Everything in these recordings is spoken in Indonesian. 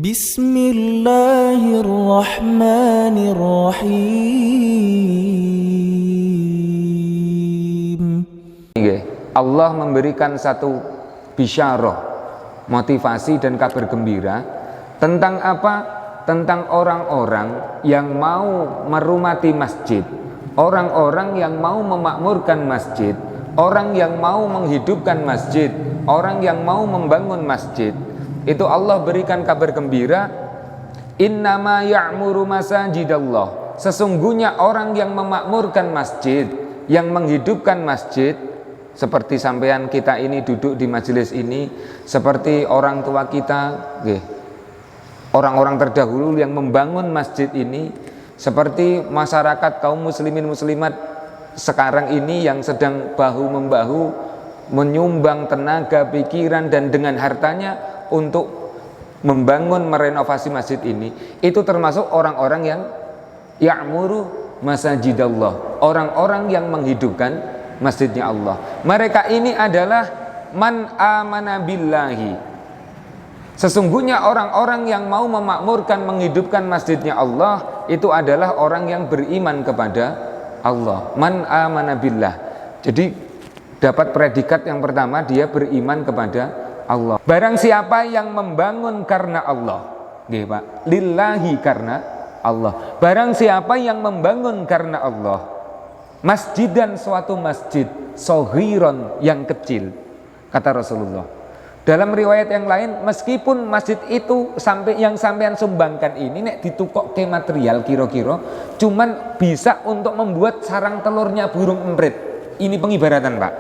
Bismillahirrahmanirrahim. Allah memberikan satu bisyarah, motivasi dan kabar gembira tentang apa? Tentang orang-orang yang mau merumati masjid, orang-orang yang mau memakmurkan masjid, orang yang mau menghidupkan masjid, orang yang mau membangun masjid. Itu Allah berikan kabar gembira, innama ya'muru masajidallah, sesungguhnya orang yang memakmurkan masjid, yang menghidupkan masjid, seperti sampean kita ini duduk di majelis ini, seperti orang tua kita, orang-orang terdahulu yang membangun masjid ini, seperti masyarakat kaum muslimin muslimat sekarang ini yang sedang bahu-membahu menyumbang tenaga, pikiran dan dengan hartanya untuk membangun, merenovasi masjid ini. Itu termasuk orang-orang yang ya'muru masajidallah, orang-orang yang menghidupkan masjidnya Allah. Mereka ini adalah man amana billahi, sesungguhnya orang-orang yang mau memakmurkan, menghidupkan masjidnya Allah, itu adalah orang yang beriman kepada Allah. Man amana billah, jadi dapat predikat yang pertama, dia beriman kepada Allah. Barang siapa yang membangun karena Allah, Pak, lillahi, karena Allah. Barang siapa yang membangun karena Allah, masjid dan suatu masjid, sohiron, yang kecil, kata Rasulullah. Dalam riwayat yang lain, meskipun masjid itu sampai yang sampean sumbangkan ini nek ditukok ke material kira-kira cuman bisa untuk membuat sarang telurnya burung emprit. Ini pengibaratan, Pak.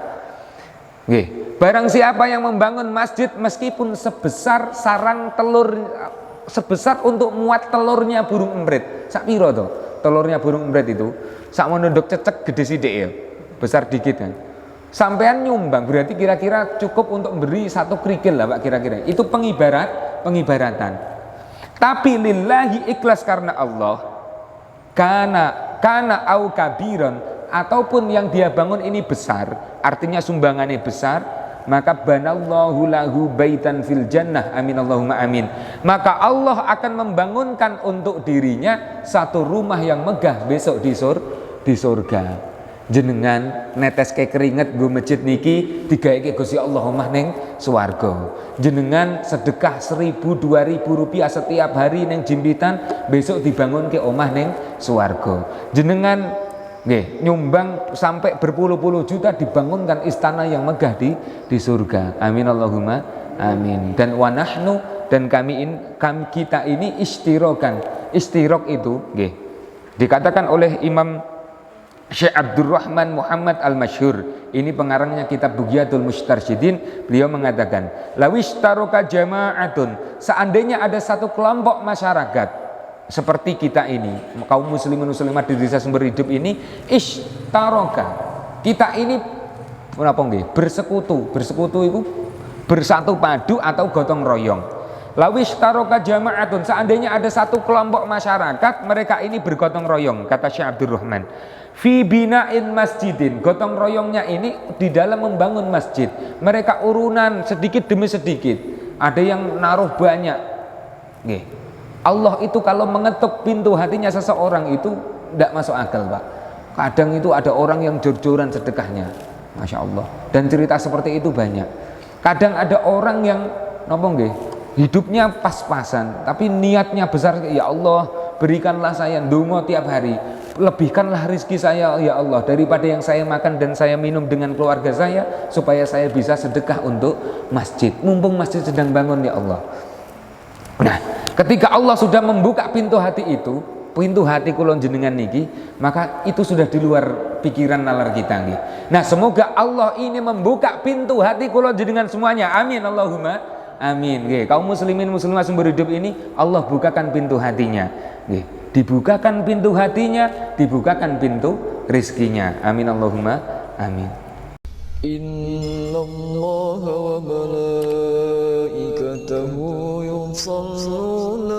Barang siapa yang membangun masjid meskipun sebesar sarang telur, sebesar untuk muat telurnya burung emprit. Sak piro to? Telurnya burung emprit itu sak monodok cecek gede sithik ya. Besar dikit kan. Sampean nyumbang berarti kira-kira cukup untuk beri satu kerikil lah, Pak, kira-kira. Itu pengibaratan. Tapi lillahi, ikhlas karena Allah. Kana au kabiron, ataupun yang dia bangun ini besar, artinya sumbangannya besar, maka banallahu lahu baitan fil jannah, amin Allahumma amin. Maka Allah akan membangunkan untuk dirinya satu rumah yang megah besok di surga. Jenengan netes ke keringet go masjid niki digaeke Gusti Allah omah ning swarga. Jenengan sedekah 1.000 2.000 rupiah setiap hari ning jimpitan, besok dibangun ke omah ning swarga. Jenengan nyumbang sampai berpuluh-puluh juta, dibangunkan istana yang megah di surga. Amin Allahumma amin. Dan wanahnu, dan kita ini istirokan. Istirok itu dikatakan oleh Imam Syekh Abdurrahman Muhammad Al-Masyhur, ini pengarangnya kitab Bughyatul Mustarsyidin. Beliau mengatakan, lawishtaroka jama'atun, seandainya ada satu kelompok masyarakat seperti kita ini, kaum muslimin muslimat di desa Sumber Hidup ini, ishtaroka, kita ini bersekutu itu bersatu padu atau gotong royong. Lawishtaroka jama'atun, seandainya ada satu kelompok masyarakat, mereka ini bergotong royong, kata Syekh Abdurrahman, fi bina'in masjidin, gotong royongnya ini di dalam membangun masjid. Mereka urunan sedikit demi sedikit, ada yang naruh banyak. Allah itu kalau mengetuk pintu hatinya seseorang itu tidak masuk akal, Pak. Kadang itu ada orang yang jor-joran sedekahnya, Masya Allah. Dan cerita seperti itu banyak. Kadang ada orang yang hidupnya pas-pasan, tapi niatnya besar. Ya Allah, berikanlah saya ndonga tiap hari, lebihkanlah rezeki saya ya Allah daripada yang saya makan dan saya minum dengan keluarga saya, supaya saya bisa sedekah untuk masjid, mumpung masjid sedang bangun ya Allah. Nah, ketika Allah sudah membuka pintu hati itu, pintu hati kula jenengan niki, maka itu sudah di luar pikiran nalar kita nggih. Nah, semoga Allah ini membuka pintu hati kula jenengan semuanya. Amin Allahumma amin. Kaum muslimin muslimat Sumber Hidup ini Allah bukakan pintu hatinya. Dibukakan pintu hatinya, dibukakan pintu rizkinya. Amin Allahumma amin. Innallaha wa malaikatahu yusalluna